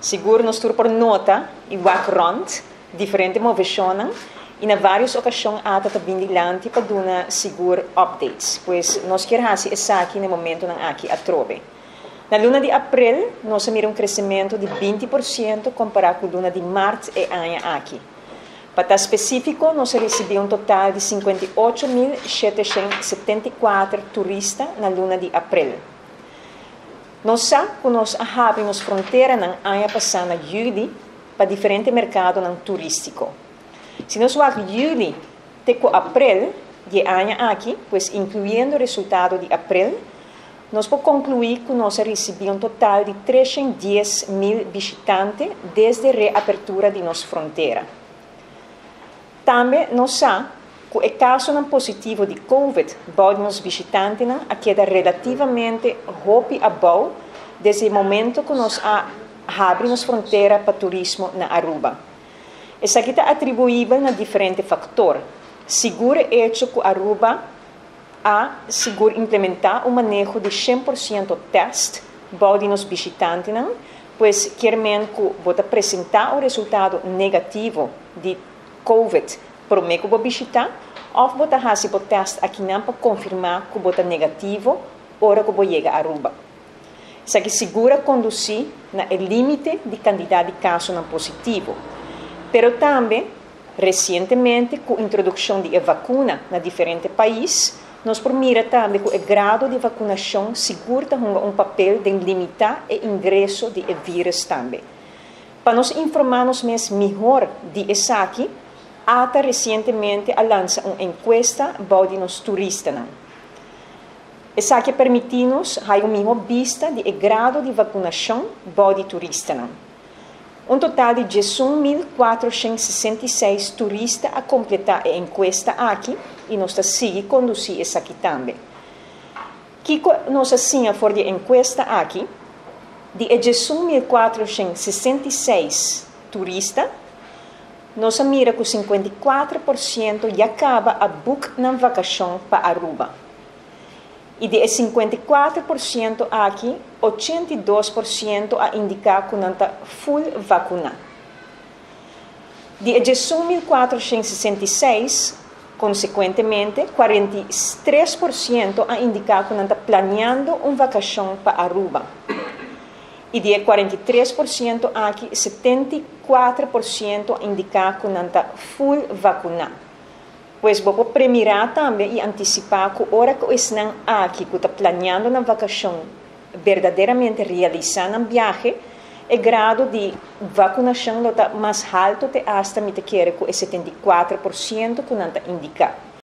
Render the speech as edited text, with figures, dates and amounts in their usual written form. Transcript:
Seguro nos tur por nota e background, diferente movisionan, e na várias ocasiões ata tabindilante para dar seguro updates, pois nós queremos essa aqui no momento não aqui a trove. Na luna de abril, nós temos crescimento de 20% comparado com a luna de março e ano aqui. Para estar específico, nós recebemos total de 58.774 turistas na luna de abril. Nós sabemos que nós abrimos fronteira na ano passado, julho, para diferentes mercados turísticos. Se nós vamos julho até abril de ano aqui, pois incluindo o resultado de abril, nós podemos concluir que nós recebemos um total de 310.000 visitantes desde a reapertura de nossa fronteira. Também nós sabemos que o caso positivo de Covid pode nos visitantes a queda relativamente rápido abaixo desde o momento que nós abrimos fronteira para turismo na Aruba. Isso aqui está atribuível a diferentes fatores. Seguro é que Aruba seguro implementar um manejo de 100% teste para os visitantes, pois queremos que você apresentar o resultado negativo de Covid para o meio que você visitar, ou você faz o teste aqui para confirmar que você é negativo na hora que você chega a Aruba. Isso aqui segura conduzir no limite de quantidade de casos positivos. Mas também, recentemente, com a introdução de vacuna em diferentes países, nós permitimos também que o grau de vacinação segura um papel de limitar o ingresso de vírus também. Para nos informarmos melhor de isso aqui, ATA recentemente lançou uma encuesta para os turistas. Isso aqui permite-nos ter uma vista do grau de vacinação para os turistas. Um total de 11.466 turistas a completar a encuesta aqui e nós seguimos conduzir isso aqui também. Que nós assim for de encuesta aqui, de 11.466 turistas, nós mira que 54% já acaba a book na vacação para Aruba. E de 54% aqui, 82% a indicar que não está full vacuna. De 11.466, consequentemente, 43% a indicar que não está planeando uma vacação para Aruba. E de 43% aqui, 74% a indicar que não está full vacuna. Pois vou premiar também e antecipar que a hora que estão aqui, que está planeando uma vacação, verdadeiramente realizando um viagem, o grau de vacinação está mais alto, até me quer que é 74% que não está indicado.